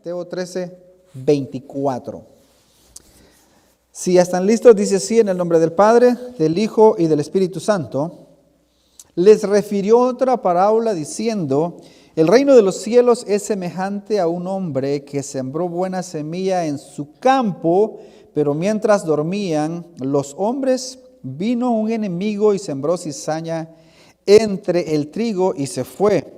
Mateo 13, 24. Si ya están listos, dice así: en el nombre del Padre, del Hijo y del Espíritu Santo. Les refirió otra parábola diciendo: el reino de los cielos es semejante a un hombre que sembró buena semilla en su campo, pero mientras dormían los hombres, vino un enemigo y sembró cizaña entre el trigo y se fue.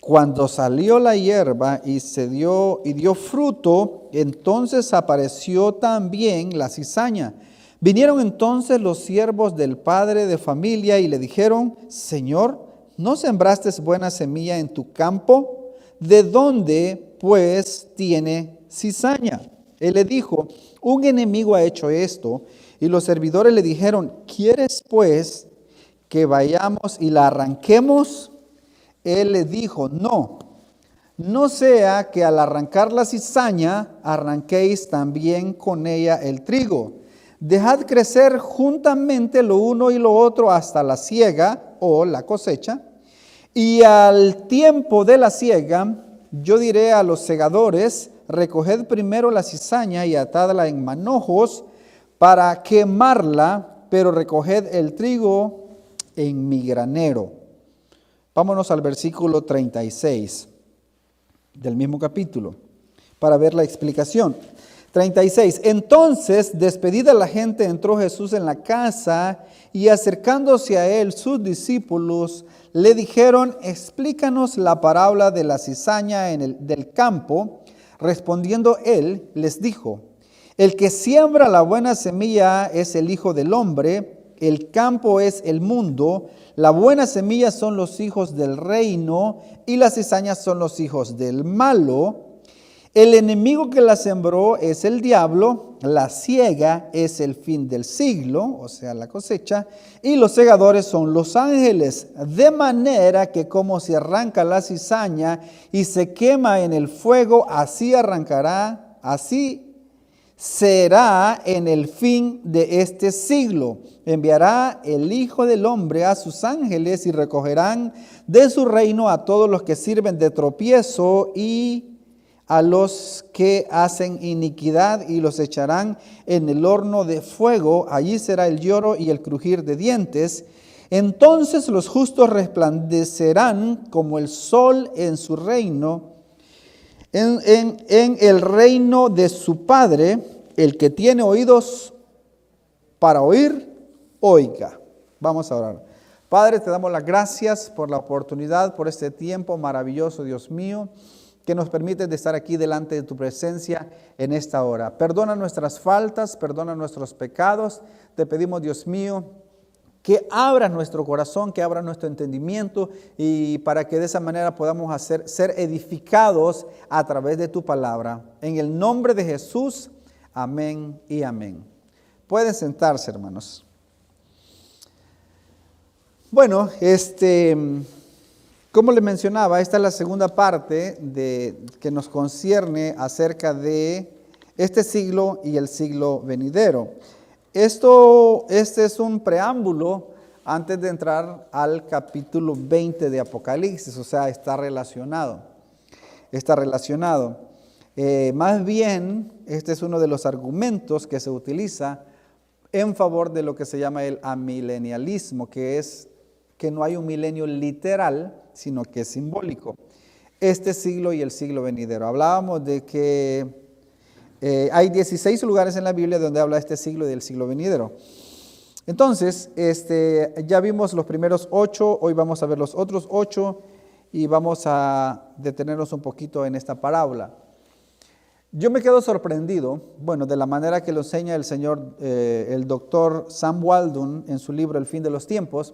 Cuando salió la hierba y dio fruto, entonces apareció también la cizaña. Vinieron entonces los siervos del padre de familia y le dijeron: Señor, ¿no sembraste buena semilla en tu campo? ¿De dónde, pues, tiene cizaña? Él le dijo: un enemigo ha hecho esto. Y los servidores le dijeron: ¿quieres, pues, que vayamos y la arranquemos? Él le dijo: no sea que al arrancar la cizaña, arranquéis también con ella el trigo. Dejad crecer juntamente lo uno y lo otro hasta la siega o la cosecha. Y al tiempo de la siega, yo diré a los segadores: recoged primero la cizaña y atadla en manojos para quemarla, pero recoged el trigo en mi granero. Vámonos al versículo 36 del mismo capítulo para ver la explicación. 36. Entonces, despedida la gente, entró Jesús en la casa y acercándose a él sus discípulos le dijeron: explícanos la parábola de la cizaña del campo. Respondiendo él, les dijo: el que siembra la buena semilla es el Hijo del Hombre, el campo es el mundo. La buena semilla son los hijos del reino y las cizañas son los hijos del malo. El enemigo que la sembró es el diablo. La siega es el fin del siglo, o sea, la cosecha, y los segadores son los ángeles. De manera que como se arranca la cizaña y se quema en el fuego, así arrancará, así será en el fin de este siglo. Enviará el Hijo del Hombre a sus ángeles y recogerán de su reino a todos los que sirven de tropiezo y a los que hacen iniquidad, y los echarán en el horno de fuego. Allí será el lloro y el crujir de dientes. Entonces los justos resplandecerán como el sol en su reino, en el reino de su Padre. El que tiene oídos para oír, oiga. Vamos a orar. Padre, te damos las gracias por la oportunidad, por este tiempo maravilloso, Dios mío, que nos permite de estar aquí delante de tu presencia en esta hora. Perdona nuestras faltas, perdona nuestros pecados. Te pedimos, Dios mío, que abra nuestro corazón, que abra nuestro entendimiento, y para que de esa manera podamos ser edificados a través de tu palabra. En el nombre de Jesús, amén y amén. Pueden sentarse, hermanos. Bueno, como les mencionaba, esta es la segunda parte que nos concierne acerca de este siglo y el siglo venidero. Este es un preámbulo antes de entrar al capítulo 20 de Apocalipsis, o sea, está relacionado. Más bien, este es uno de los argumentos que se utiliza en favor de lo que se llama el amilenialismo, que es que no hay un milenio literal, sino que es simbólico. Este siglo y el siglo venidero. Hablábamos de que hay 16 lugares en la Biblia donde habla este siglo y del siglo venidero. Entonces, ya vimos los primeros 8, hoy vamos a ver los otros 8 y vamos a detenernos un poquito en esta parábola. Yo me quedo sorprendido, de la manera que lo enseña el señor, el doctor Sam Walton en su libro El fin de los tiempos.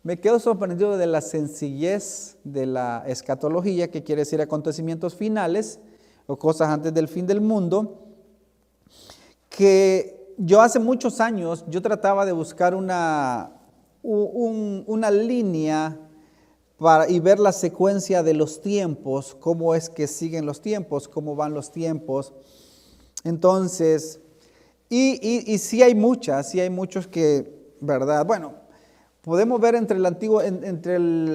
Me quedo sorprendido de la sencillez de la escatología, que quiere decir acontecimientos finales o cosas antes del fin del mundo, que yo hace muchos años yo trataba de buscar una línea y ver la secuencia de los tiempos, cómo es que siguen los tiempos, cómo van los tiempos. Entonces, y sí hay muchos que, ¿verdad? Podemos ver entre el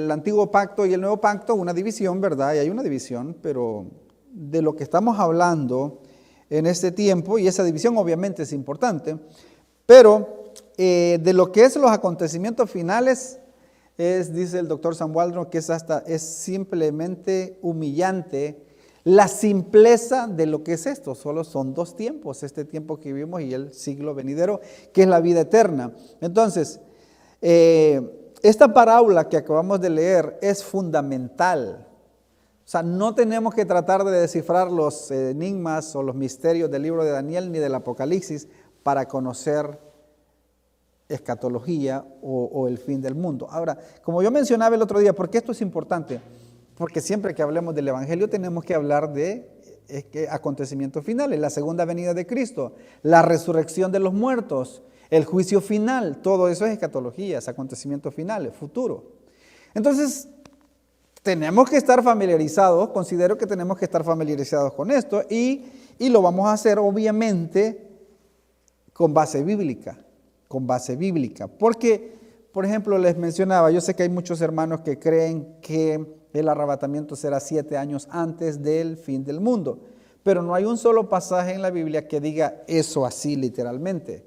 antiguo pacto y el nuevo pacto una división, ¿verdad? Y hay una división, pero de lo que estamos hablando en este tiempo, y esa división obviamente es importante, pero de lo que es los acontecimientos finales, dice el doctor Sam Waldron, que es simplemente humillante la simpleza de lo que es esto. Solo son dos tiempos, este tiempo que vivimos y el siglo venidero, que es la vida eterna. Entonces, esta parábola que acabamos de leer es fundamental. O sea, no tenemos que tratar de descifrar los enigmas o los misterios del libro de Daniel ni del Apocalipsis para conocer escatología o el fin del mundo. Ahora, como yo mencionaba el otro día, ¿por qué esto es importante? Porque siempre que hablemos del Evangelio tenemos que hablar de acontecimientos finales, la segunda venida de Cristo, la resurrección de los muertos, el juicio final, todo eso es escatología, es acontecimientos finales, futuro. Entonces, tenemos que estar familiarizados, considero que tenemos que estar familiarizados con esto y lo vamos a hacer obviamente con base bíblica, porque, por ejemplo, les mencionaba, yo sé que hay muchos hermanos que creen que el arrebatamiento será 7 años antes del fin del mundo, pero no hay un solo pasaje en la Biblia que diga eso así literalmente.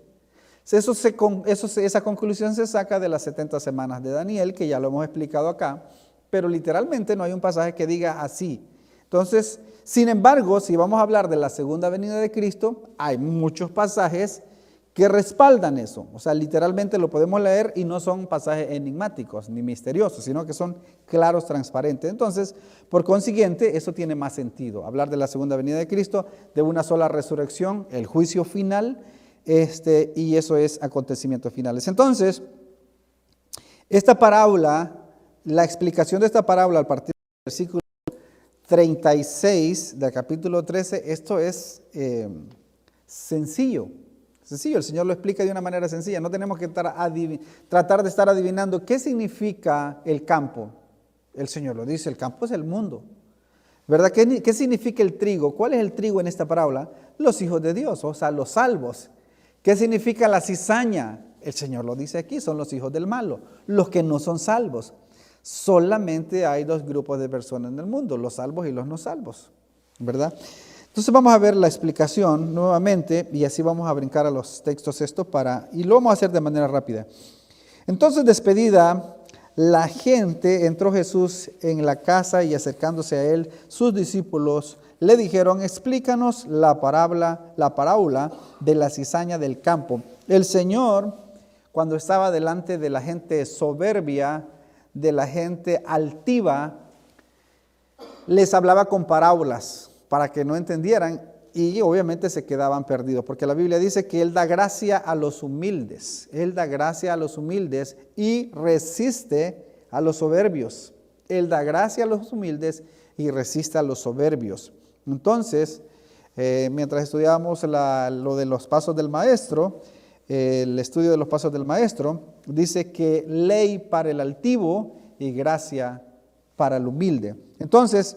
Esa conclusión se saca de las 70 semanas de Daniel, que ya lo hemos explicado acá, pero literalmente no hay un pasaje que diga así. Entonces, sin embargo, si vamos a hablar de la segunda venida de Cristo, hay muchos pasajes que respaldan eso. O sea, literalmente lo podemos leer y no son pasajes enigmáticos ni misteriosos, sino que son claros, transparentes. Entonces, por consiguiente, eso tiene más sentido. Hablar de la segunda venida de Cristo, de una sola resurrección, el juicio final, y eso es acontecimientos finales. Entonces, esta parábola, la explicación de esta parábola a partir del versículo 36 del capítulo 13, esto es sencillo. Sencillo, el Señor lo explica de una manera sencilla. No tenemos que tratar de estar adivinando qué significa el campo. El Señor lo dice, el campo es el mundo. ¿Verdad? ¿Qué significa el trigo? ¿Cuál es el trigo en esta parábola? Los hijos de Dios, o sea, los salvos. ¿Qué significa la cizaña? El Señor lo dice aquí, son los hijos del malo, los que no son salvos. Solamente hay dos grupos de personas en el mundo, los salvos y los no salvos. ¿Verdad? Entonces vamos a ver la explicación nuevamente y así vamos a brincar a los textos y lo vamos a hacer de manera rápida. Entonces, despedida la gente, entró Jesús en la casa y acercándose a él, sus discípulos le dijeron: explícanos la parábola de la cizaña del campo. El Señor, cuando estaba delante de la gente soberbia, de la gente altiva, les hablaba con parábolas para que no entendieran y obviamente se quedaban perdidos, porque la Biblia dice que Él da gracia a los humildes, Él da gracia a los humildes y resiste a los soberbios. Él da gracia a los humildes y resiste a los soberbios. Entonces, mientras estudiábamos lo de los pasos del maestro, el estudio de los pasos del maestro, dice que ley para el altivo y gracia para el humilde. Entonces,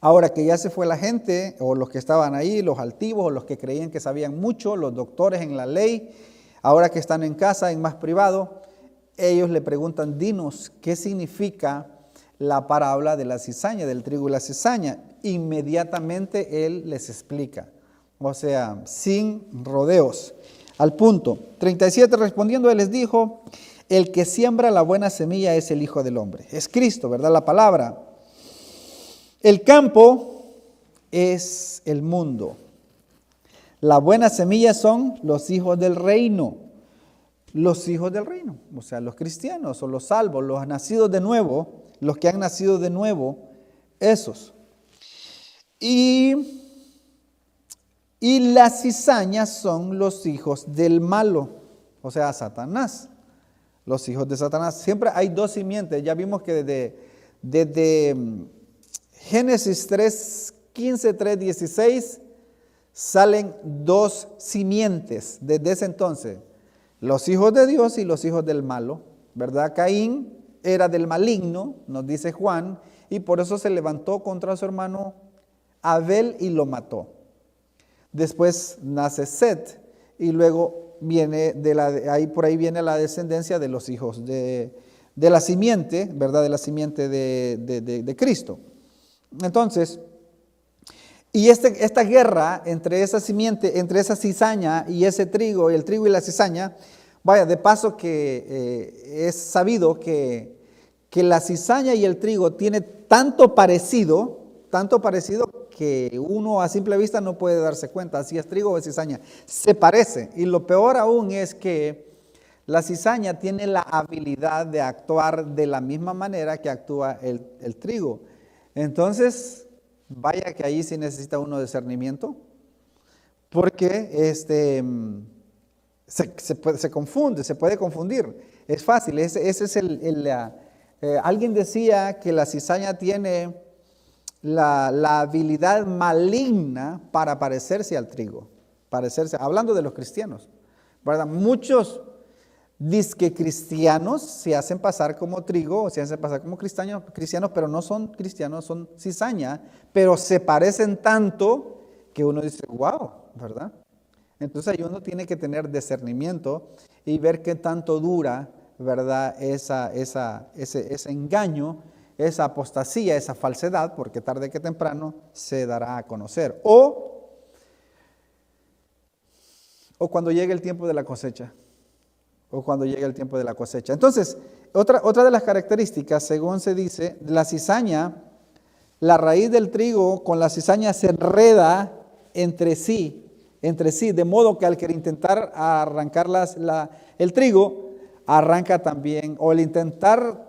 ahora que ya se fue la gente, o los que estaban ahí, los altivos, o los que creían que sabían mucho, los doctores en la ley, ahora que están en casa, en más privado, ellos le preguntan: dinos, ¿qué significa la parábola de la cizaña, del trigo y la cizaña? Inmediatamente Él les explica, o sea, sin rodeos, al punto. 37, respondiendo, Él les dijo: el que siembra la buena semilla es el Hijo del Hombre. Es Cristo, ¿verdad? La palabra. El campo es el mundo. La buena semilla son los hijos del reino. Los hijos del reino, o sea, los cristianos o los salvos, los nacidos de nuevo, los que han nacido de nuevo, esos. Y las cizañas son los hijos del malo, o sea, Satanás. Los hijos de Satanás. Siempre hay dos simientes. Ya vimos que desde Génesis 3:15, 3:16 salen dos simientes desde ese entonces. Los hijos de Dios y los hijos del malo, ¿verdad? Caín era del maligno, nos dice Juan, y por eso se levantó contra su hermano Abel y lo mató. Después nace Set y luego viene por ahí viene la descendencia de los hijos de la simiente, ¿verdad? De la simiente de Cristo. Entonces, Y esta guerra entre esa simiente, entre esa cizaña y ese trigo, el trigo y la cizaña, vaya, de paso que es sabido que la cizaña y el trigo tiene tanto parecido que uno a simple vista no puede darse cuenta si es trigo o es cizaña. Se parece. Y lo peor aún es que la cizaña tiene la habilidad de actuar de la misma manera que actúa el trigo. Entonces, vaya que ahí sí necesita uno discernimiento, porque se confunde, se puede confundir. Es fácil, ese es alguien decía que la cizaña tiene la habilidad maligna para parecerse al trigo, hablando de los cristianos, ¿verdad? Muchos disque cristianos se hacen pasar como trigo o se hacen pasar como cristianos, pero no son cristianos, son cizaña, pero se parecen tanto que uno dice, wow, ¿verdad? Entonces ahí uno tiene que tener discernimiento y ver qué tanto dura, ¿verdad? Ese engaño, esa apostasía, esa falsedad, porque tarde que temprano se dará a conocer. O cuando llegue el tiempo de la cosecha. Entonces, otra de las características, según se dice, la cizaña, la raíz del trigo con la cizaña se enreda entre sí, de modo que al querer intentar arrancar el trigo, arranca también, o el intentar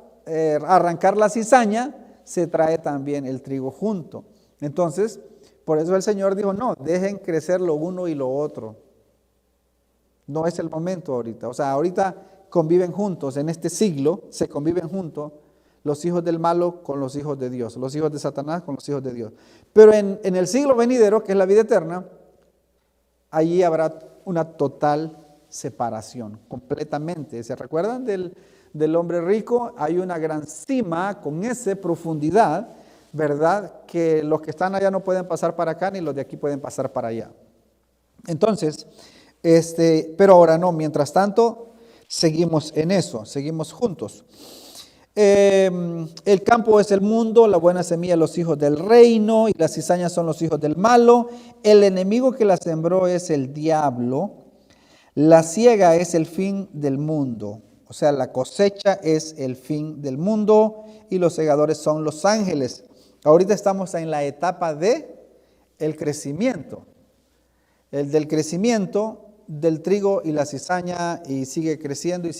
arrancar la cizaña, se trae también el trigo junto. Entonces, por eso el Señor dijo, no, dejen crecer lo uno y lo otro. No es el momento ahorita. O sea, ahorita conviven juntos, en este siglo se conviven juntos los hijos del malo con los hijos de Dios, los hijos de Satanás con los hijos de Dios. Pero en el siglo venidero, que es la vida eterna, allí habrá una total separación, completamente. ¿Se recuerdan del hombre rico? Hay una gran cima con esa profundidad, ¿verdad? Que los que están allá no pueden pasar para acá, ni los de aquí pueden pasar para allá. Entonces, pero ahora no, mientras tanto, seguimos en eso, seguimos juntos. El campo es el mundo, la buena semilla los hijos del reino y las cizañas son los hijos del malo. El enemigo que la sembró es el diablo. La siega es el fin del mundo, o sea, la cosecha es el fin del mundo y los segadores son los ángeles. Ahorita estamos en la etapa de el crecimiento, el del crecimiento del trigo y la cizaña, y sigue creciendo,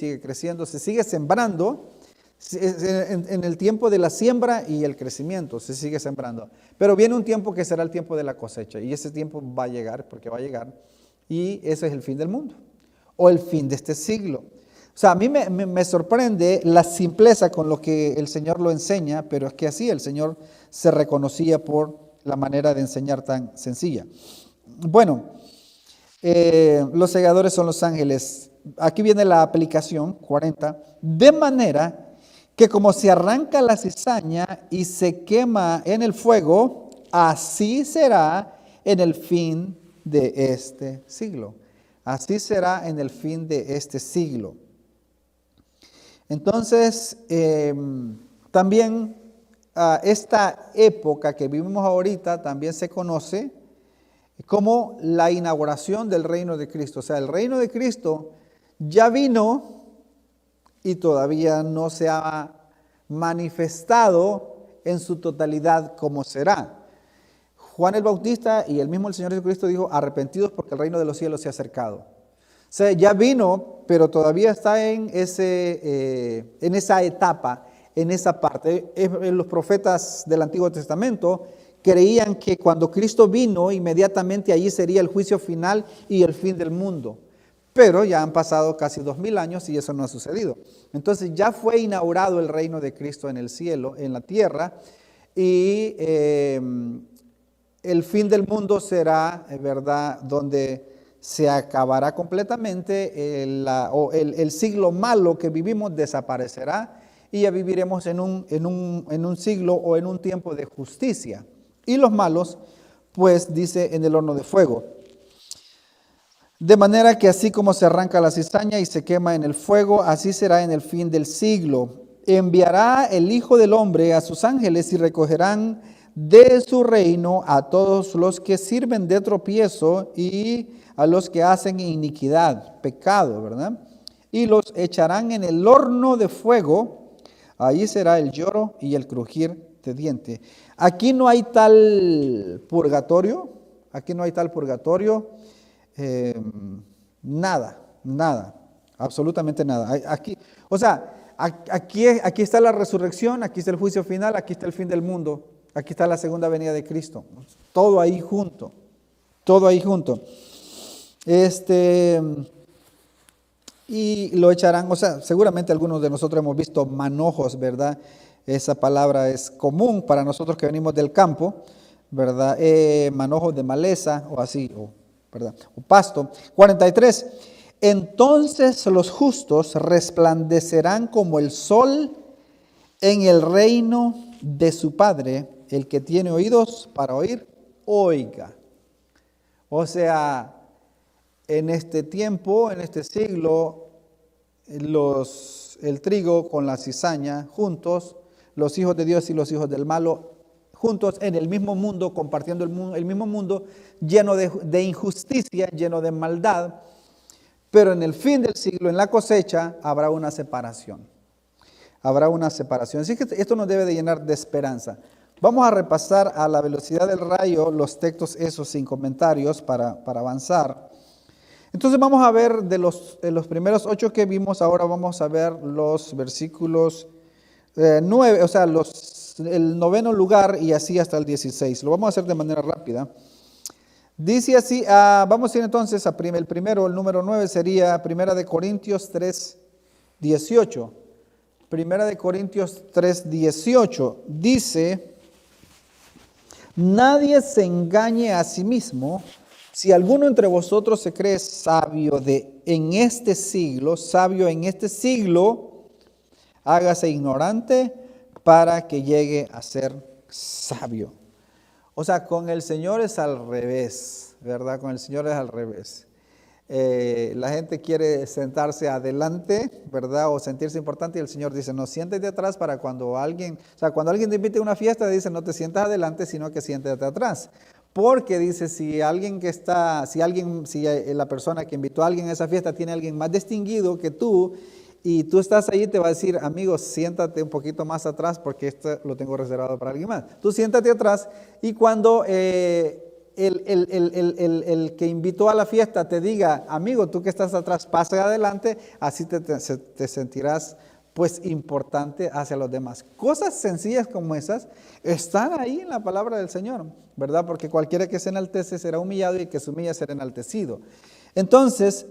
se sigue sembrando. En el tiempo de la siembra y el crecimiento se sigue sembrando, pero viene un tiempo que será el tiempo de la cosecha, y ese tiempo va a llegar, porque va a llegar, y ese es el fin del mundo, o el fin de este siglo. O sea, a mí me sorprende la simpleza con lo que el Señor lo enseña, pero es que así el Señor se reconocía por la manera de enseñar tan sencilla. Bueno, los segadores son los ángeles. Aquí viene la aplicación 40, de manera que como se arranca la cizaña y se quema en el fuego, así será en el fin de este siglo. Así será en el fin de este siglo. Entonces, también esta época que vivimos ahorita también se conoce como la inauguración del reino de Cristo. O sea, el reino de Cristo ya vino y todavía no se ha manifestado en su totalidad como será. Juan el Bautista y el mismo el Señor Jesucristo dijo, arrepentidos porque el reino de los cielos se ha acercado. O sea, ya vino, pero todavía está en esa etapa, en esa parte. Los profetas del Antiguo Testamento creían que cuando Cristo vino, inmediatamente allí sería el juicio final y el fin del mundo. Pero ya han pasado casi 2000 años y eso no ha sucedido. Entonces ya fue inaugurado el reino de Cristo en el cielo, en la tierra, y el fin del mundo será, ¿verdad?, donde se acabará completamente, el siglo malo que vivimos desaparecerá y ya viviremos en un siglo o en un tiempo de justicia. Y los malos, pues dice, en el horno de fuego. De manera que así como se arranca la cizaña y se quema en el fuego, así será en el fin del siglo. Enviará el Hijo del Hombre a sus ángeles y recogerán de su reino a todos los que sirven de tropiezo y a los que hacen iniquidad, pecado, ¿verdad? Y los echarán en el horno de fuego, ahí será el lloro y el crujir de diente. Aquí no hay tal purgatorio, nada, absolutamente nada. Aquí, o sea, aquí está la resurrección, aquí está el juicio final, aquí está el fin del mundo, aquí está la segunda venida de Cristo. Todo ahí junto, todo ahí junto. Y lo echarán, o sea, seguramente algunos de nosotros hemos visto manojos, ¿verdad? Esa palabra es común para nosotros que venimos del campo, ¿verdad? Manojos de maleza o así, ¿verdad? O pasto. 43. Entonces los justos resplandecerán como el sol en el reino de su Padre. El que tiene oídos para oír, oiga. O sea, en este tiempo, en este siglo, el trigo con la cizaña juntos, los hijos de Dios y los hijos del malo juntos en el mismo mundo, compartiendo el mismo mundo, lleno de injusticia, lleno de maldad. Pero en el fin del siglo, en la cosecha, habrá una separación. Habrá una separación. Así que esto nos debe de llenar de esperanza. Vamos a repasar a la velocidad del rayo los textos esos sin comentarios para avanzar. Entonces vamos a ver de los primeros 8 que vimos, ahora vamos a ver los versículos 9, o sea, el 9º lugar y así hasta el 16. Lo vamos a hacer de manera rápida. Dice así, vamos a ir entonces a el primero, el número 9 sería 1 Corintios 3:18. 1 Corintios 3:18 dice, nadie se engañe a sí mismo. Si alguno entre vosotros se cree sabio en este siglo, hágase ignorante para que llegue a ser sabio. O sea, con el Señor es al revés, ¿verdad? Con el Señor es al revés. La gente quiere sentarse adelante, ¿verdad? O sentirse importante y el Señor dice, no, siéntate atrás para cuando alguien te invite a una fiesta, dice, no te sientas adelante, sino que siéntate atrás. Porque dice, si la persona que invitó a alguien a esa fiesta tiene a alguien más distinguido que tú, y tú estás ahí, te va a decir, amigo, siéntate un poquito más atrás porque esto lo tengo reservado para alguien más. Tú siéntate atrás y cuando el que invitó a la fiesta te diga, amigo, tú que estás atrás, pasa adelante, así te sentirás pues importante hacia los demás. Cosas sencillas como esas están ahí en la palabra del Señor, ¿verdad? Porque cualquiera que se enaltece será humillado y el que se humilla será enaltecido. Entonces,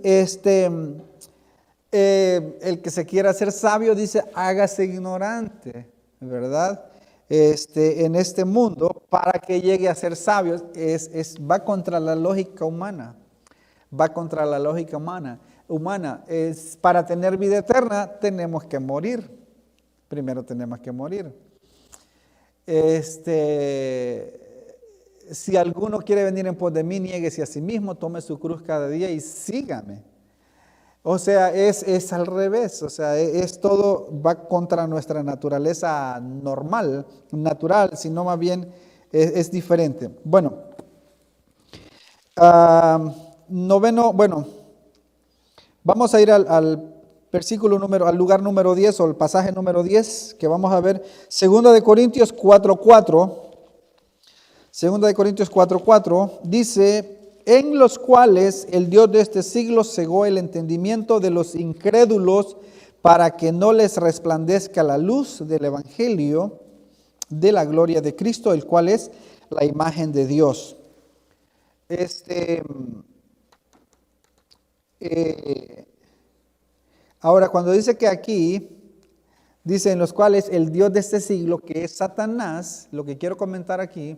el que se quiera hacer sabio dice, hágase ignorante, ¿verdad? En este mundo, para que llegue a ser sabio, va contra la lógica humana, para tener vida eterna tenemos que morir, primero tenemos que morir. Si alguno quiere venir en pos de mí, niéguese a sí mismo, tome su cruz cada día y sígame. O sea, es al revés, o sea, todo va contra nuestra naturaleza natural, sino más bien es diferente. Bueno, vamos a ir al lugar número 10 o el pasaje número 10 que vamos a ver, 2 Corintios 4:4. 2 Corintios 4:4 dice, en los cuales el Dios de este siglo cegó el entendimiento de los incrédulos para que no les resplandezca la luz del evangelio de la gloria de Cristo, el cual es la imagen de Dios. Ahora, cuando dice que aquí, dice en los cuales el Dios de este siglo, que es Satanás, lo que quiero comentar aquí,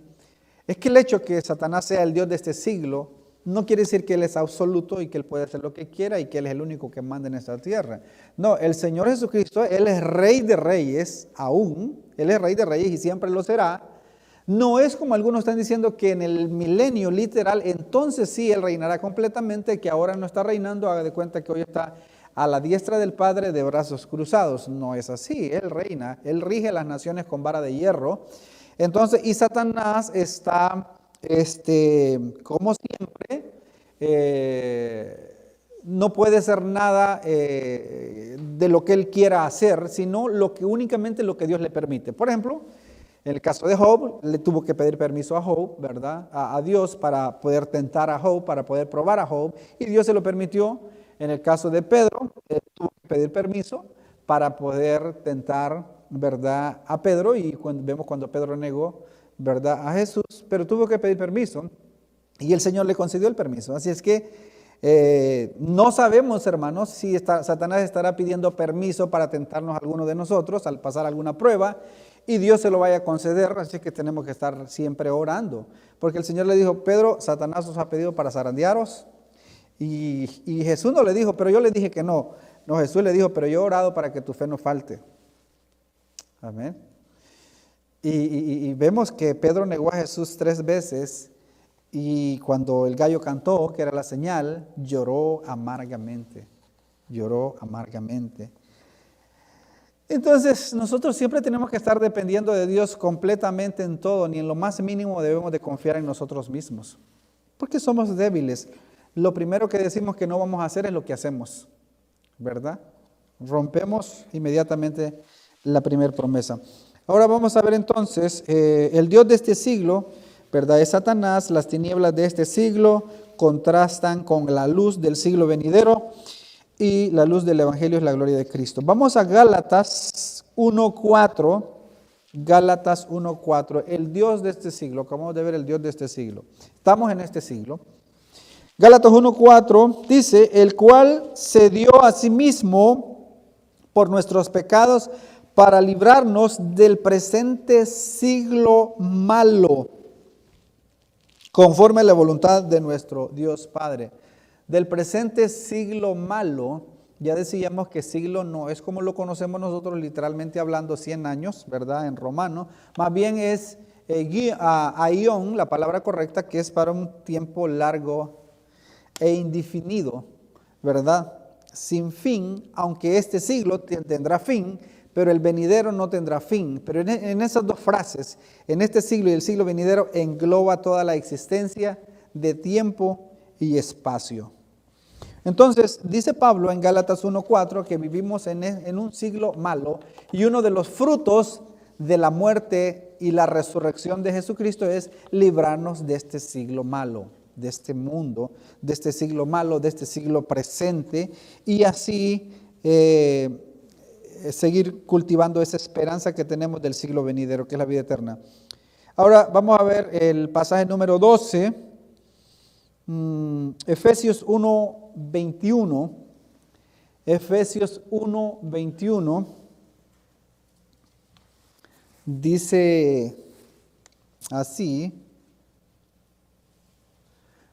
es que el hecho que Satanás sea el Dios de este siglo, no quiere decir que Él es absoluto y que Él puede hacer lo que quiera y que Él es el único que manda en esta tierra. No, el Señor Jesucristo, Él es Rey de Reyes aún, Él es Rey de Reyes y siempre lo será. No es como algunos están diciendo que en el milenio literal, entonces sí Él reinará completamente, que ahora no está reinando, haga de cuenta que hoy está a la diestra del Padre de brazos cruzados. No es así, Él reina, Él rige las naciones con vara de hierro. Entonces, y Satanás está, como siempre, no puede hacer nada de lo que él quiera hacer, sino únicamente lo que Dios le permite. Por ejemplo, en el caso de Job, le tuvo que pedir permiso a Job, ¿verdad? A Dios para poder tentar a Job, para poder probar a Job, y Dios se lo permitió. En el caso de Pedro, él tuvo que pedir permiso para poder tentar, ¿verdad?, a Pedro, y vemos cuando Pedro negó, ¿verdad?, a Jesús, pero tuvo que pedir permiso, y el Señor le concedió el permiso. Así es que no sabemos, hermanos, si Satanás estará pidiendo permiso para tentarnos a alguno de nosotros al pasar alguna prueba, y Dios se lo vaya a conceder. Así que tenemos que estar siempre orando, porque el Señor le dijo: Pedro, Satanás os ha pedido para zarandearos, y Jesús no le dijo, pero yo le dije que no. No, Jesús le dijo: pero yo he orado para que tu fe no falte. Amén. Y vemos que Pedro negó a Jesús 3 veces, y cuando el gallo cantó, que era la señal, lloró amargamente. Lloró amargamente. Entonces, nosotros siempre tenemos que estar dependiendo de Dios completamente en todo. Ni en lo más mínimo debemos de confiar en nosotros mismos, porque somos débiles. Lo primero que decimos que no vamos a hacer es lo que hacemos, ¿verdad? Rompemos inmediatamente la primera promesa. Ahora vamos a ver entonces, el Dios de este siglo, ¿verdad?, es Satanás. Las tinieblas de este siglo contrastan con la luz del siglo venidero, y la luz del Evangelio es la gloria de Cristo. Vamos a Gálatas 1:4. Gálatas 1:4. El Dios de este siglo. Acabamos de ver el Dios de este siglo. Estamos en este siglo. Gálatas 1:4 dice: el cual se dio a sí mismo por nuestros pecados para librarnos del presente siglo malo, conforme a la voluntad de nuestro Dios Padre. Del presente siglo malo, ya decíamos que siglo no es como lo conocemos nosotros, literalmente hablando 100 años, ¿verdad?, en romano. Más bien es aion, la palabra correcta, que es para un tiempo largo e indefinido, ¿verdad?, sin fin, aunque este siglo tendrá fin, pero el venidero no tendrá fin. Pero en esas dos frases, en este siglo y el siglo venidero, engloba toda la existencia de tiempo y espacio. Entonces, dice Pablo en Gálatas 1:4 que vivimos en un siglo malo, y uno de los frutos de la muerte y la resurrección de Jesucristo es librarnos de este siglo malo, de este mundo, de este siglo malo, de este siglo presente, y así seguir cultivando esa esperanza que tenemos del siglo venidero, que es la vida eterna. Ahora vamos a ver el pasaje número 12. Efesios 1:21. Efesios 1:21 dice así: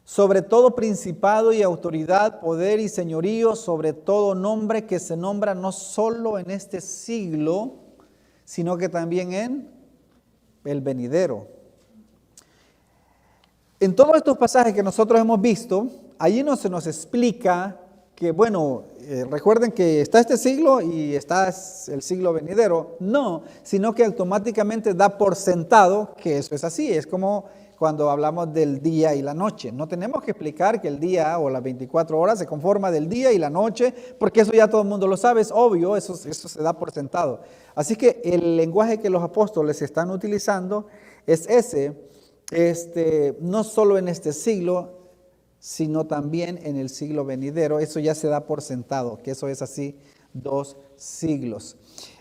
sobre todo principado y autoridad, poder y señorío, sobre todo nombre que se nombra no solo en este siglo, sino que también en el venidero. En todos estos pasajes que nosotros hemos visto, allí no se nos explica que, bueno, recuerden que está este siglo y está el siglo venidero. No, sino que automáticamente da por sentado que eso es así. Es como cuando hablamos del día y la noche. No tenemos que explicar que el día o las 24 horas se conforma del día y la noche, porque eso ya todo el mundo lo sabe, es obvio, eso se da por sentado. Así que el lenguaje que los apóstoles están utilizando es ese. No solo en este siglo, sino también en el siglo venidero. Eso ya se da por sentado, que eso es así, 2 siglos.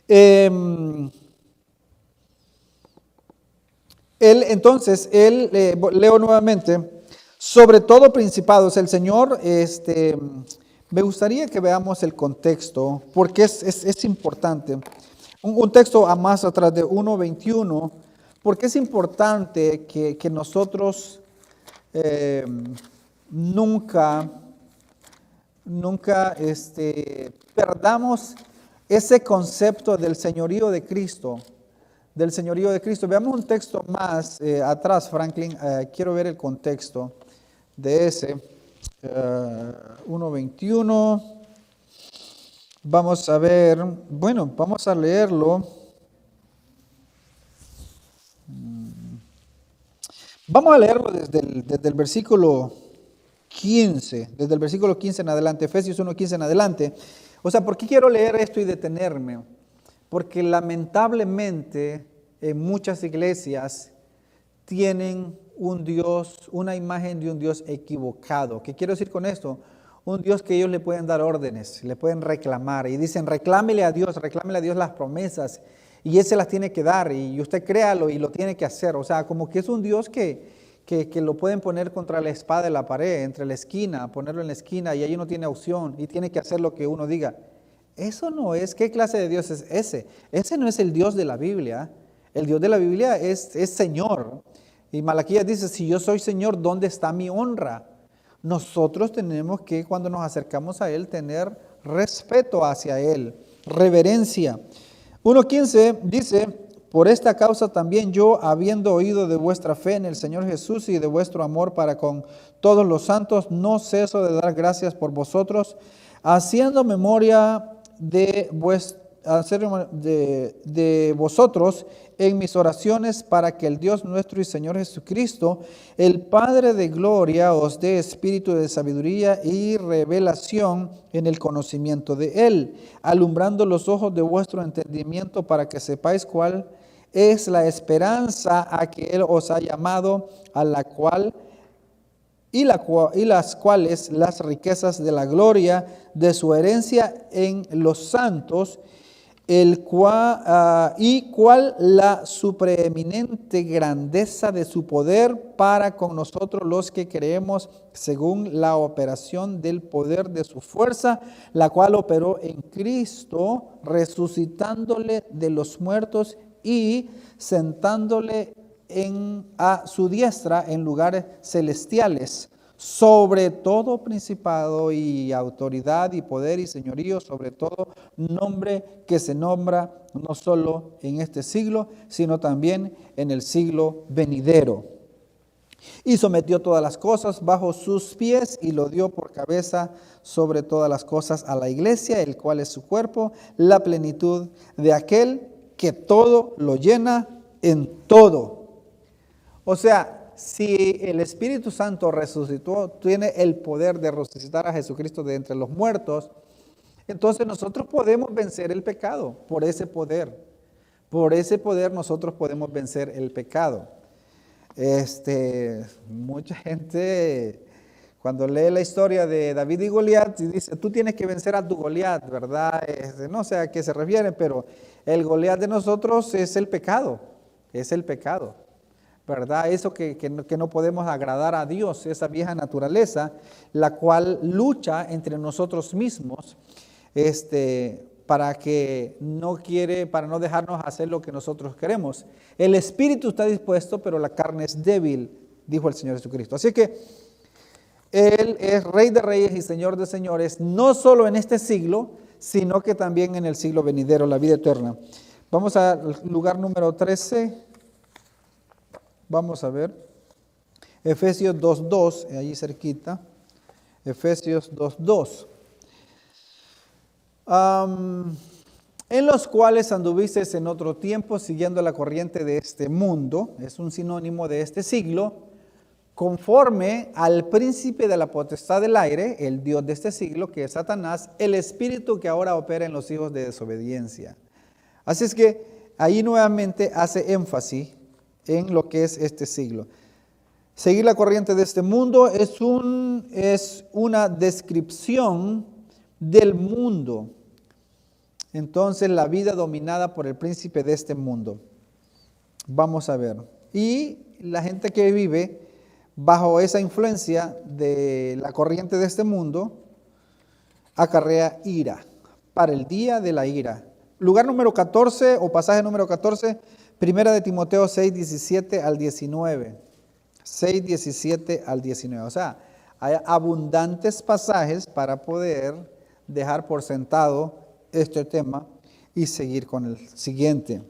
Leo nuevamente: sobre todo principados, el Señor, me gustaría que veamos el contexto, porque es importante. Un texto a más atrás de 1:21, porque es importante que nosotros nunca perdamos ese concepto del señorío de Cristo. Del señorío de Cristo. Veamos un texto más atrás, Franklin. Quiero ver el contexto de ese 1:21. Vamos a ver, bueno, vamos a leerlo. Vamos a leerlo desde el versículo 15, desde el versículo 15 en adelante, Efesios 1:15 en adelante. O sea, ¿por qué quiero leer esto y detenerme? Porque lamentablemente en muchas iglesias tienen un Dios, una imagen de un Dios equivocado. ¿Qué quiero decir con esto? Un Dios que ellos le pueden dar órdenes, le pueden reclamar y dicen reclámele a Dios las promesas y Él se las tiene que dar y usted créalo y lo tiene que hacer. O sea, como que es un Dios que lo pueden poner contra la espada de la pared, entre la esquina, ponerlo en la esquina y ahí no tiene opción y tiene que hacer lo que uno diga. Eso no es, ¿qué clase de Dios es ese? Ese no es el Dios de la Biblia. El Dios de la Biblia es Señor. Y Malaquías dice, si yo soy Señor, ¿dónde está mi honra? Nosotros tenemos que, cuando nos acercamos a Él, tener respeto hacia Él, reverencia. 1:15 dice, por esta causa también yo, habiendo oído de vuestra fe en el Señor Jesús y de vuestro amor para con todos los santos, no ceso de dar gracias por vosotros, haciendo memoria de vosotros en mis oraciones para que el Dios nuestro y Señor Jesucristo, el Padre de gloria, os dé espíritu de sabiduría y revelación en el conocimiento de Él, alumbrando los ojos de vuestro entendimiento para que sepáis cuál es la esperanza a que Él os ha llamado, a la cual y las cuales las riquezas de la gloria de su herencia en los santos, y cuál la supreeminente grandeza de su poder para con nosotros los que creemos, según la operación del poder de su fuerza, la cual operó en Cristo, resucitándole de los muertos y sentándole a su diestra en lugares celestiales, sobre todo principado y autoridad y poder y señorío, sobre todo nombre que se nombra no solo en este siglo, sino también en el siglo venidero. Y sometió todas las cosas bajo sus pies y lo dio por cabeza sobre todas las cosas a la iglesia, el cual es su cuerpo, la plenitud de aquel que todo lo llena en todo. O sea, si el Espíritu Santo resucitó, tiene el poder de resucitar a Jesucristo de entre los muertos, entonces nosotros podemos vencer el pecado por ese poder. Por ese poder nosotros podemos vencer el pecado. Mucha gente cuando lee la historia de David y Goliat dice, tú tienes que vencer a tu Goliat, ¿verdad? No sé a qué se refiere, pero el Goliat de nosotros es el pecado, ¿verdad? Eso que no podemos agradar a Dios, esa vieja naturaleza, la cual lucha entre nosotros mismos, para no dejarnos hacer lo que nosotros queremos. El espíritu está dispuesto, pero la carne es débil, dijo el Señor Jesucristo. Así que Él es Rey de Reyes y Señor de Señores, no solo en este siglo, sino que también en el siglo venidero, la vida eterna. Vamos al lugar número 13. Vamos a ver, Efesios 2:2, allí cerquita, Efesios 2:2. En los cuales anduvisteis en otro tiempo siguiendo la corriente de este mundo, es un sinónimo de este siglo, conforme al príncipe de la potestad del aire, el Dios de este siglo, que es Satanás, el espíritu que ahora opera en los hijos de desobediencia. Así es que ahí nuevamente hace énfasis en lo que es este siglo. Seguir la corriente de este mundo es una descripción del mundo. Entonces, la vida dominada por el príncipe de este mundo. Vamos a ver. Y la gente que vive bajo esa influencia de la corriente de este mundo acarrea ira, para el día de la ira. Lugar número 14 o pasaje número 14, Primera de Timoteo 6:17 al 19. 6:17 al 19. O sea, hay abundantes pasajes para poder dejar por sentado este tema y seguir con el siguiente.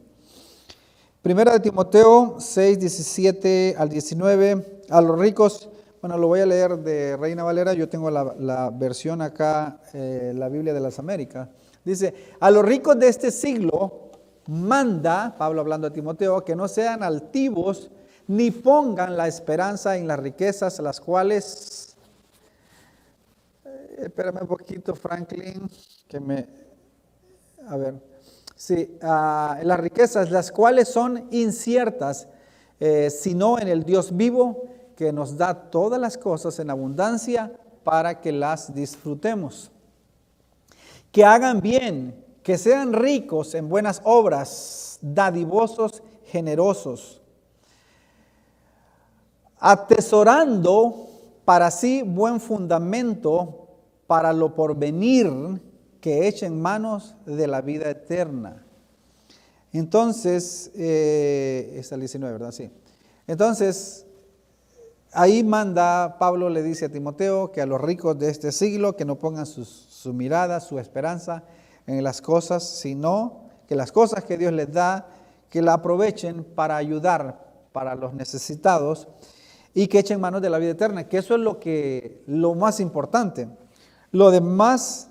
Primera de Timoteo 6:17 al 19. A los ricos, bueno, lo voy a leer de Reina Valera, yo tengo la versión acá, la Biblia de las Américas. Dice, a los ricos de este siglo manda, Pablo hablando a Timoteo, que no sean altivos, ni pongan la esperanza en las riquezas, las cuales, espérame un poquito, Franklin, las riquezas, las cuales son inciertas, sino en el Dios vivo, que nos da todas las cosas en abundancia para que las disfrutemos. Que hagan bien, que sean ricos en buenas obras, dadivosos, generosos, atesorando para sí buen fundamento para lo porvenir, que echen manos de la vida eterna. Entonces, es el 19, ¿verdad? Sí. Entonces, ahí Pablo le dice a Timoteo que a los ricos de este siglo que no pongan su mirada, su esperanza en las cosas, sino que las cosas que Dios les da, que la aprovechen para ayudar para los necesitados y que echen manos de la vida eterna, que eso es lo más importante. Lo demás,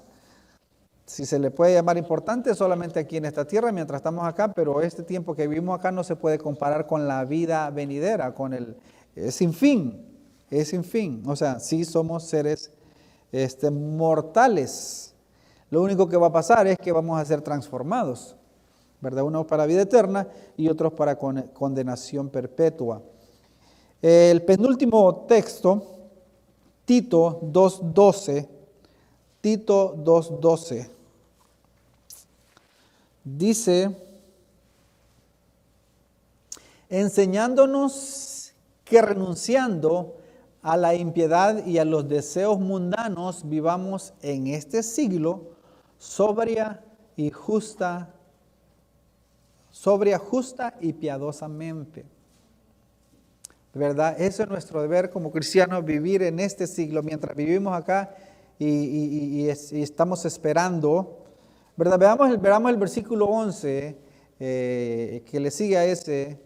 si se le puede llamar importante, solamente aquí en esta tierra mientras estamos acá, pero este tiempo que vivimos acá no se puede comparar con la vida venidera, es sin fin. O sea, sí somos seres mortales. Lo único que va a pasar es que vamos a ser transformados, ¿verdad? Unos para vida eterna y otros para condenación perpetua. El penúltimo texto, Tito 2:12. Tito 2:12. Dice, enseñándonos que renunciando a la impiedad y a los deseos mundanos vivamos en este siglo sobria, justa y piadosamente. ¿Verdad? Eso es nuestro deber como cristianos, vivir en este siglo mientras vivimos acá y estamos esperando. ¿Verdad? Veamos el versículo 11 que le sigue a ese.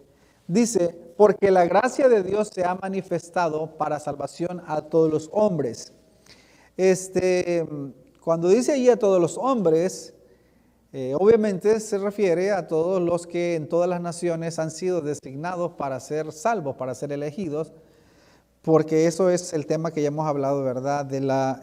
Dice, porque la gracia de Dios se ha manifestado para salvación a todos los hombres. Cuando dice ahí a todos los hombres, obviamente se refiere a todos los que en todas las naciones han sido designados para ser salvos, para ser elegidos, porque eso es el tema que ya hemos hablado, ¿verdad? De la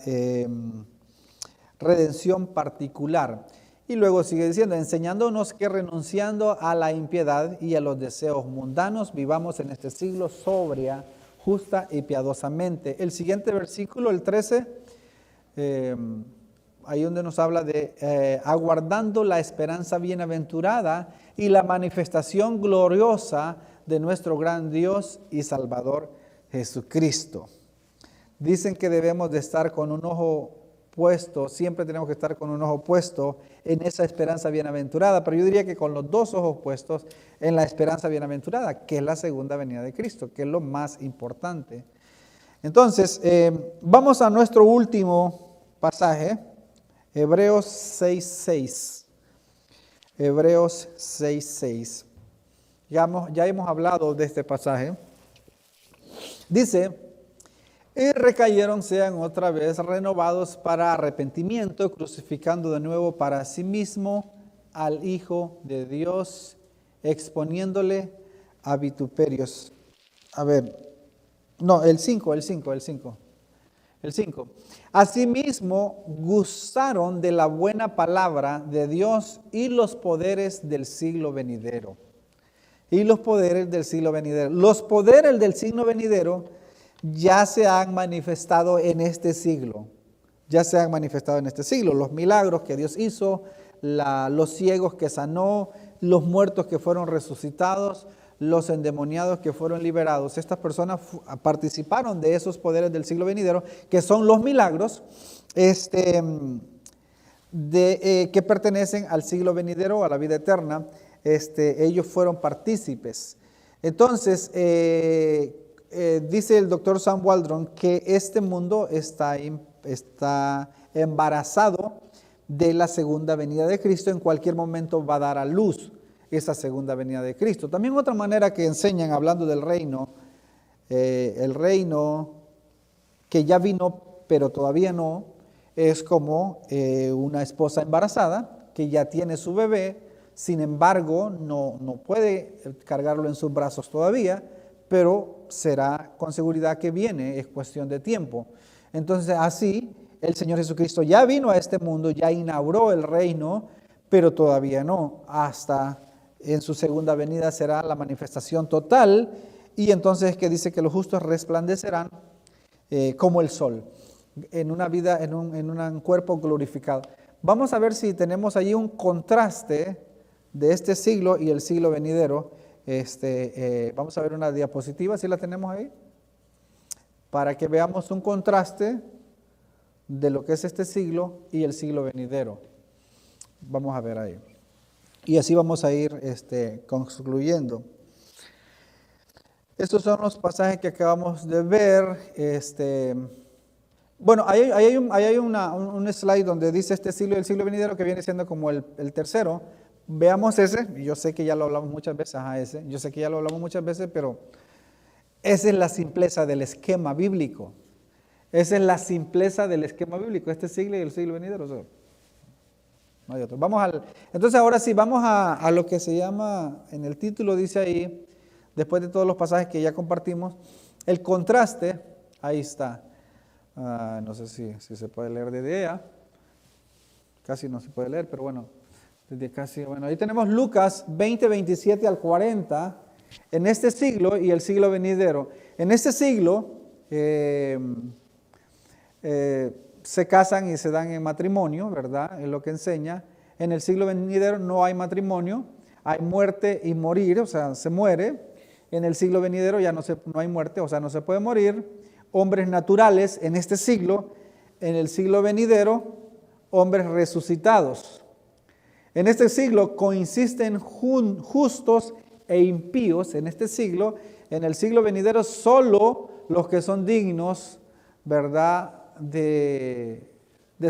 redención particular. Y luego sigue diciendo, enseñándonos que renunciando a la impiedad y a los deseos mundanos, vivamos en este siglo sobria, justa y piadosamente. El siguiente versículo, el 13, ahí donde nos habla de aguardando la esperanza bienaventurada y la manifestación gloriosa de nuestro gran Dios y Salvador Jesucristo. Dicen que debemos de estar con un ojo puesto, siempre tenemos que estar con un ojo puesto en esa esperanza bienaventurada, pero yo diría que con los dos ojos puestos en la esperanza bienaventurada, que es la segunda venida de Cristo, que es lo más importante. Entonces, vamos a nuestro último pasaje, Hebreos 6:6. Hebreos 6:6. Ya hemos hablado de este pasaje. Dice, y recayeron sean otra vez renovados para arrepentimiento, crucificando de nuevo para sí mismo al Hijo de Dios, exponiéndole a vituperios. El 5. Asimismo, gustaron de la buena palabra de Dios y los poderes del siglo venidero. Los poderes del siglo venidero ya se han manifestado en este siglo. Los milagros que Dios hizo, los ciegos que sanó, los muertos que fueron resucitados, los endemoniados que fueron liberados. Estas personas participaron de esos poderes del siglo venidero, que son los milagros que pertenecen al siglo venidero, a la vida eterna. Ellos fueron partícipes. Entonces, dice el doctor Sam Waldron que este mundo está embarazado de la segunda venida de Cristo. En cualquier momento va a dar a luz esa segunda venida de Cristo. También otra manera que enseñan, hablando del reino, el reino que ya vino pero todavía no, es como una esposa embarazada que ya tiene su bebé, sin embargo no puede cargarlo en sus brazos todavía, pero será con seguridad que viene, es cuestión de tiempo. Entonces así el Señor Jesucristo ya vino a este mundo, ya inauguró el reino, pero todavía no. Hasta en su segunda venida será la manifestación total, y entonces que dice que los justos resplandecerán como el sol, en una vida, en un cuerpo glorificado. Vamos a ver si tenemos allí un contraste de este siglo y el siglo venidero. Vamos a ver una diapositiva, si la tenemos ahí, para que veamos un contraste de lo que es este siglo y el siglo venidero. Vamos a ver ahí. Y así vamos a ir concluyendo. Estos son los pasajes que acabamos de ver. Bueno, ahí hay un slide donde dice este siglo y el siglo venidero, que viene siendo como el tercero. Veamos ese. Yo sé que ya lo hablamos muchas veces. Yo sé que ya lo hablamos muchas veces, pero esa es la simpleza del esquema bíblico. Esa es la simpleza del esquema bíblico, este siglo y el siglo venidero. O sea, no hay otro. Entonces ahora sí, vamos a lo que se llama, en el título dice ahí, después de todos los pasajes que ya compartimos, el contraste, ahí está. No sé si se puede leer desde allá. Casi no se puede leer, pero bueno, ahí tenemos Lucas 20, 27 al 40, en este siglo y el siglo venidero. En este siglo se casan y se dan en matrimonio, ¿verdad? Es lo que enseña. En el siglo venidero no hay matrimonio, hay muerte y morir, o sea, se muere. En el siglo venidero ya no hay muerte, o sea, no se puede morir. Hombres naturales en este siglo, en el siglo venidero, hombres resucitados. En este siglo coinciden justos e impíos, en este siglo. En el siglo venidero solo los que son dignos, ¿verdad?, de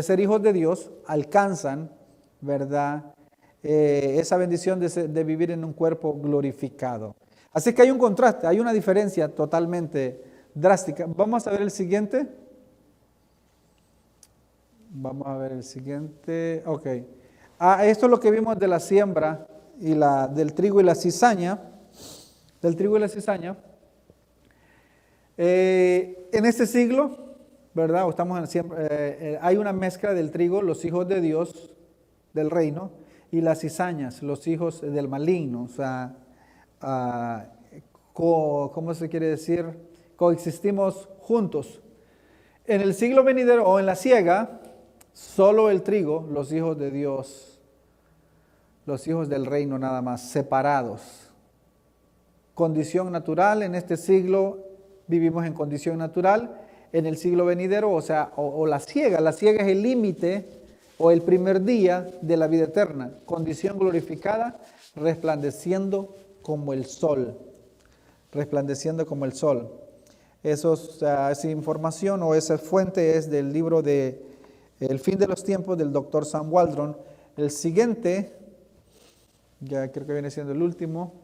ser hijos de Dios alcanzan, ¿verdad?, esa bendición de vivir en un cuerpo glorificado. Así que hay un contraste, hay una diferencia totalmente drástica. Vamos a ver el siguiente. Ok. Esto es lo que vimos de la siembra y del trigo y la cizaña. En este siglo, ¿verdad? Hay una mezcla del trigo, los hijos de Dios, del reino, y las cizañas, los hijos del maligno. O sea, ¿cómo se quiere decir? Coexistimos juntos. En el siglo venidero o en la siega, solo el trigo, los hijos de Dios, los hijos del reino nada más, separados. Condición natural, en este siglo vivimos en condición natural. En el siglo venidero, o sea, la siega es el límite o el primer día de la vida eterna. Condición glorificada, resplandeciendo como el sol. Resplandeciendo como el sol. Esa información o esa fuente es del libro de El fin de los tiempos del Dr. Sam Waldron. El siguiente, ya creo que viene siendo el último.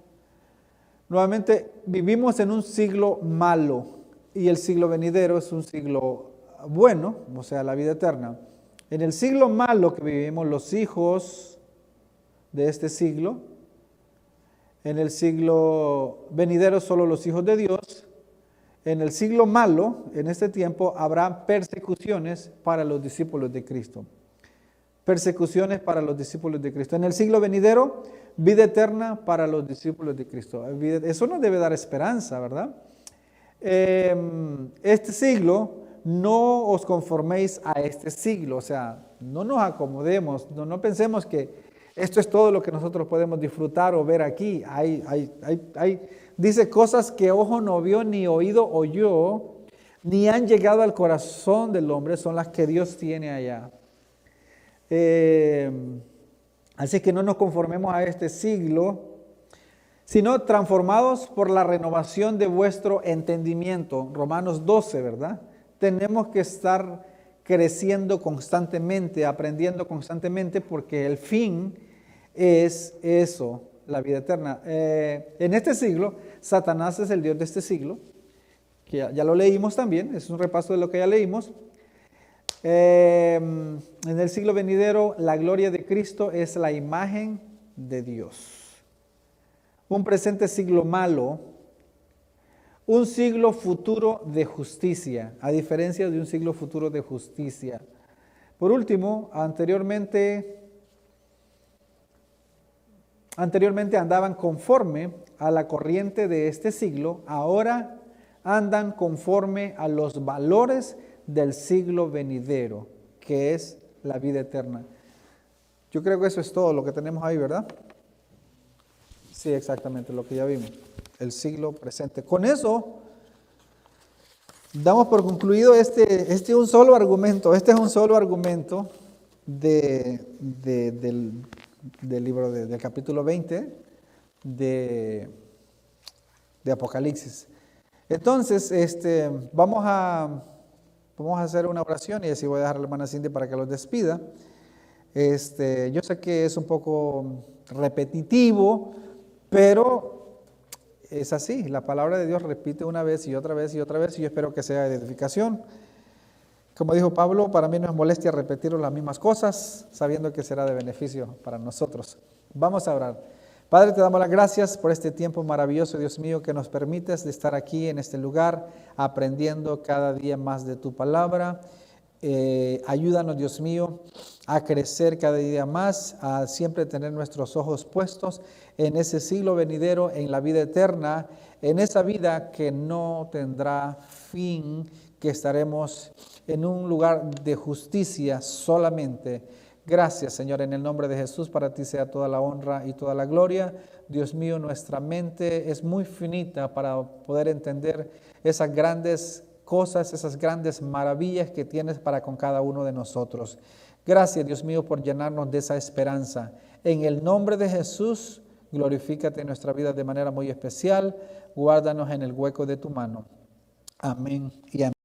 Nuevamente, vivimos en un siglo malo y el siglo venidero es un siglo bueno, o sea, la vida eterna. En el siglo malo que vivimos, los hijos de este siglo. En el siglo venidero, solo los hijos de Dios. En el siglo malo, en este tiempo, habrá persecuciones para los discípulos de Cristo. Persecuciones para los discípulos de Cristo. En el siglo venidero, vida eterna para los discípulos de Cristo. Eso nos debe dar esperanza, ¿verdad? Este siglo, no os conforméis a este siglo. O sea, no nos acomodemos, no pensemos que esto es todo lo que nosotros podemos disfrutar o ver aquí. Dice cosas que ojo no vio, ni oído oyó, ni han llegado al corazón del hombre, son las que Dios tiene allá. Así que no nos conformemos a este siglo, sino transformados por la renovación de vuestro entendimiento. Romanos 12, ¿verdad? Tenemos que estar creciendo constantemente, aprendiendo constantemente, porque el fin es eso, la vida eterna. En este siglo, Satanás es el Dios de este siglo, que ya lo leímos también, es un repaso de lo que ya leímos. En el siglo venidero, la gloria de Cristo es la imagen de Dios. Un presente siglo malo, un siglo futuro de justicia, a diferencia de un siglo futuro de justicia. Por último, anteriormente andaban conforme a la corriente de este siglo, ahora andan conforme a los valores del siglo venidero, que es la vida eterna. Yo creo que eso es todo lo que tenemos ahí, ¿verdad? Sí, exactamente, lo que ya vimos, el siglo presente. Con eso damos por concluido este es un solo argumento del libro del capítulo 20 de Apocalipsis. Entonces, vamos a hacer una oración y así voy a dejar a la hermana Cindy para que los despida. Yo sé que es un poco repetitivo, pero es así. La palabra de Dios repite una vez y otra vez y otra vez, y yo espero que sea de edificación. Como dijo Pablo, para mí no es molestia repetir las mismas cosas, sabiendo que será de beneficio para nosotros. Vamos a orar. Padre, te damos las gracias por este tiempo maravilloso, Dios mío, que nos permites de estar aquí en este lugar, aprendiendo cada día más de tu palabra. Ayúdanos, Dios mío, a crecer cada día más, a siempre tener nuestros ojos puestos en ese siglo venidero, en la vida eterna, en esa vida que no tendrá fin, que estaremos en un lugar de justicia solamente. Gracias, Señor, en el nombre de Jesús, para ti sea toda la honra y toda la gloria. Dios mío, nuestra mente es muy finita para poder entender esas grandes cosas, esas grandes maravillas que tienes para con cada uno de nosotros. Gracias, Dios mío, por llenarnos de esa esperanza. En el nombre de Jesús, glorifícate en nuestra vida de manera muy especial. Guárdanos en el hueco de tu mano. Amén y amén.